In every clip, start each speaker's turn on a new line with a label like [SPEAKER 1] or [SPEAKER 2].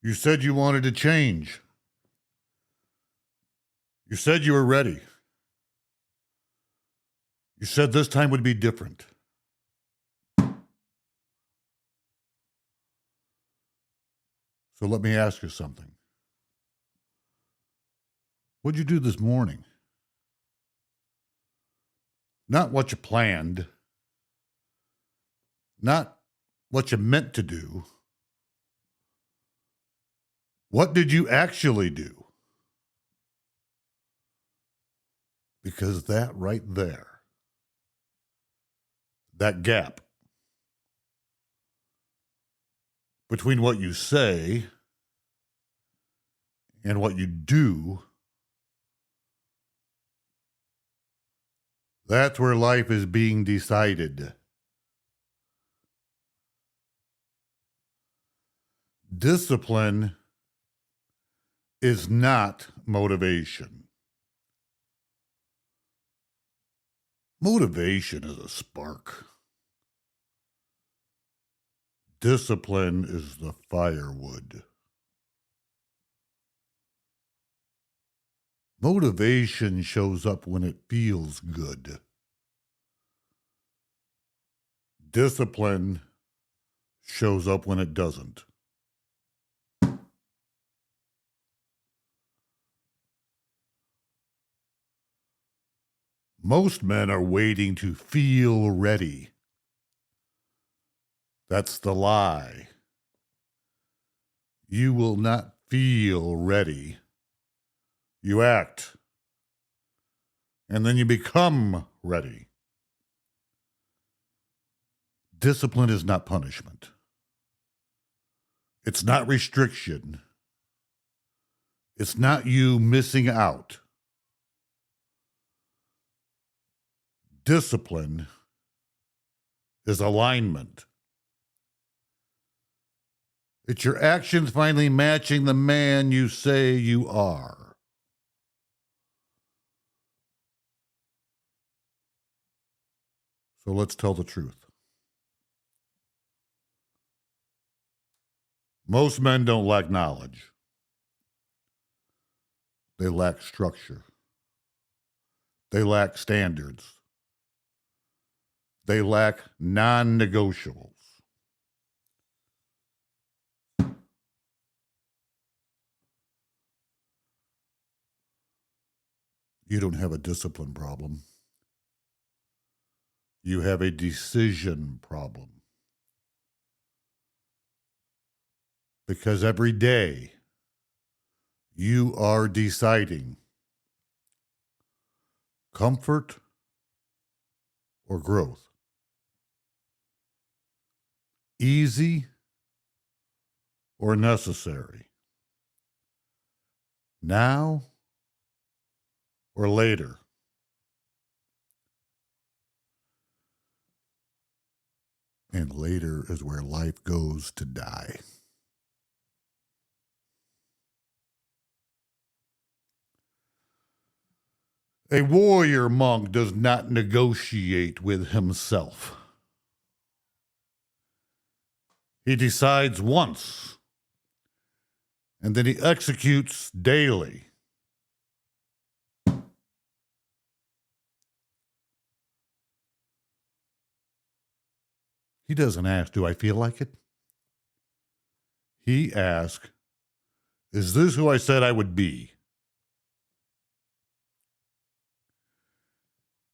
[SPEAKER 1] You said you wanted to change. You said you were ready. You said this time would be different. So let me ask you something. What'd you do this morning? Not what you planned. Not what you meant to do. What did you actually do? Because that right there, that gap between what you say and what you do, that's where life is being decided. Discipline is not motivation. Motivation is a spark. Discipline is the firewood. Motivation shows up when it feels good. Discipline shows up when it doesn't. Most men are waiting to feel ready. That's the lie. You will not feel ready. You act. And then you become ready. Discipline is not punishment. It's not restriction. It's not you missing out. Discipline is alignment. It's your actions finally matching the man you say you are. So let's tell the truth. Most men don't lack knowledge. They lack structure. They lack standards. They lack non-negotiables. You don't have a discipline problem. You have a decision problem. Because every day you are deciding comfort or growth, easy or necessary, now or later. And later is where life goes to die. A warrior monk does not negotiate with himself. He decides once, and then he executes daily. He doesn't ask, do I feel like it? He asks, is this who I said I would be?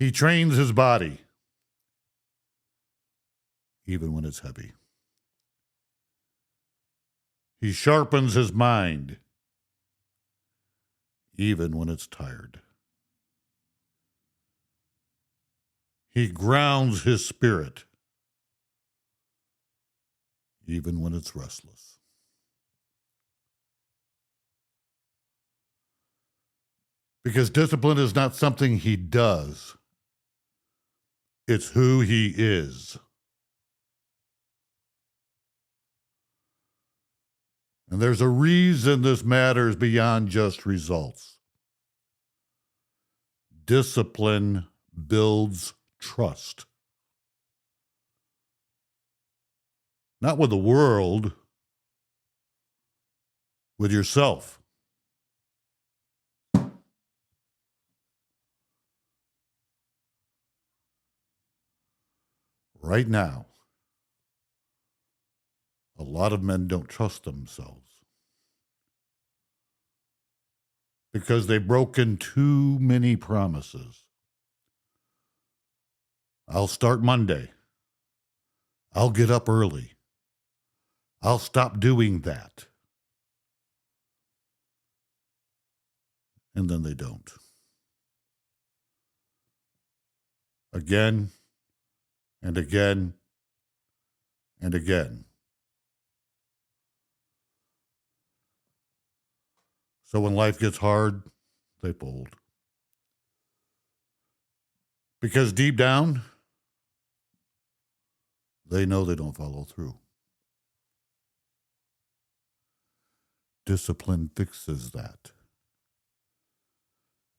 [SPEAKER 1] He trains his body, even when it's heavy. He sharpens his mind, even when it's tired. He grounds his spirit, even when it's restless. Because discipline is not something he does. It's who he is. And there's a reason this matters beyond just results. Discipline builds trust. Not with the world, with yourself. Right now, a lot of men don't trust themselves because they've broken too many promises. I'll start Monday. I'll get up early. I'll stop doing that. And then they don't. Again and again and again. So when life gets hard, they fold. Because deep down, they know they don't follow through. Discipline fixes that.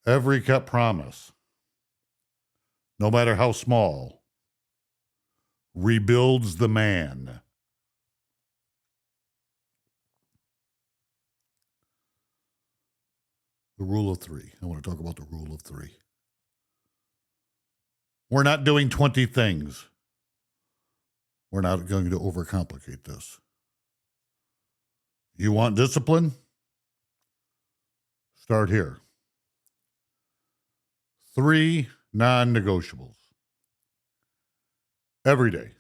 [SPEAKER 1] Every kept promise, no matter how small, rebuilds the man. The rule of three. I want to talk about the rule of three. We're not doing 20 things. We're not going to overcomplicate this. You want discipline? Start here. 3 non-negotiables. Every day.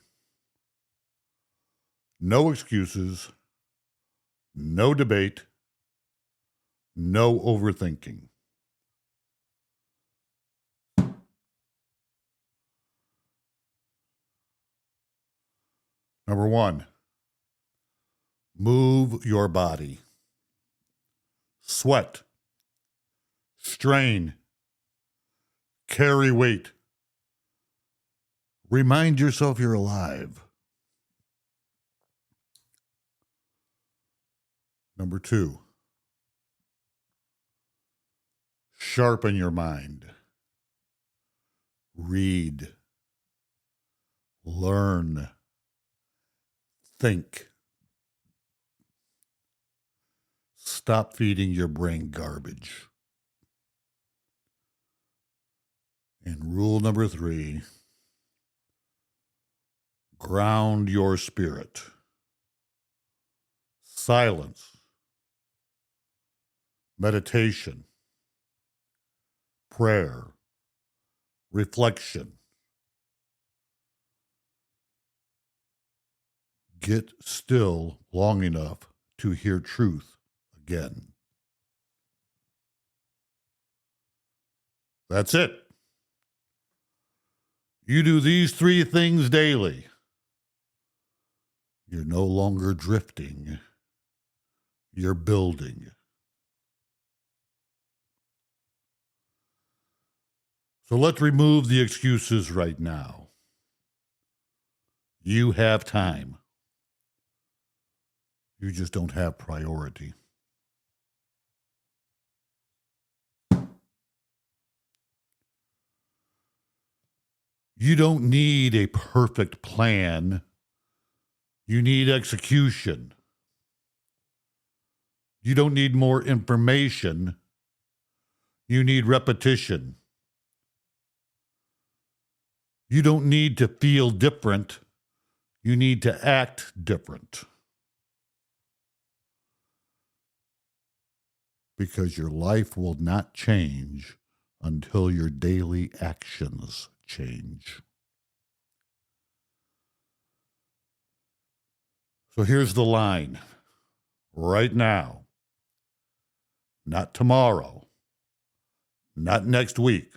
[SPEAKER 1] No excuses. No debate. No overthinking. Number 1, move your body. Sweat. Strain. Carry weight. Remind yourself you're alive. Number 2, sharpen your mind. Read. Learn. Think. Stop feeding your brain garbage. And rule number 3, ground your spirit. Silence. Meditation. Prayer. Reflection. Get still long enough to hear truth again. That's it. You do these 3 things daily. You're no longer drifting. You're building. So let's remove the excuses right now. You have time. You just don't have priority. You don't need a perfect plan. You need execution. You don't need more information. You need repetition. You don't need to feel different. You need to act different. Because your life will not change until your daily actions change. So here's the line. Right now. Not tomorrow. Not next week.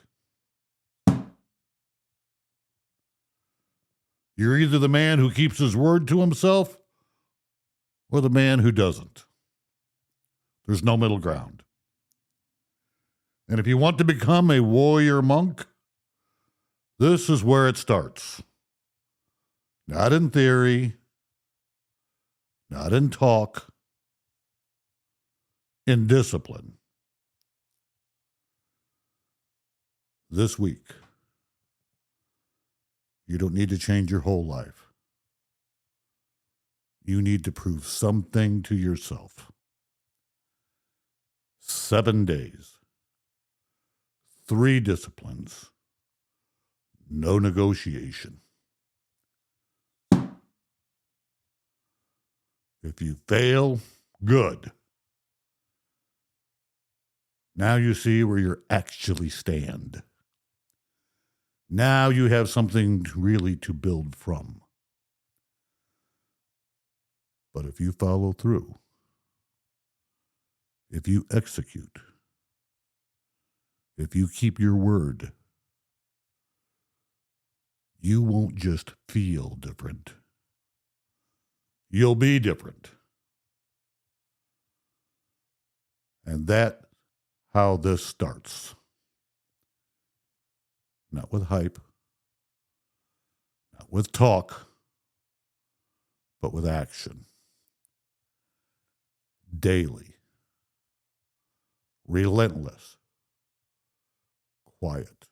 [SPEAKER 1] You're either the man who keeps his word to himself or the man who doesn't. There's no middle ground. And if you want to become a warrior monk, this is where it starts. Not in theory, not in talk, in discipline. This week, you don't need to change your whole life. You need to prove something to yourself. 7 days, 3 disciplines, no negotiation. If you fail, good. Now you see where you actually stand. Now you have something really to build from. But if you follow through, if you execute, if you keep your word, you won't just feel different. You'll be different. And that's how this starts. Not with hype, not with talk, but with action. Daily. Relentless. Quiet.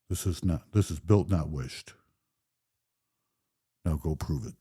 [SPEAKER 1] This is built, not wished. Now go prove it.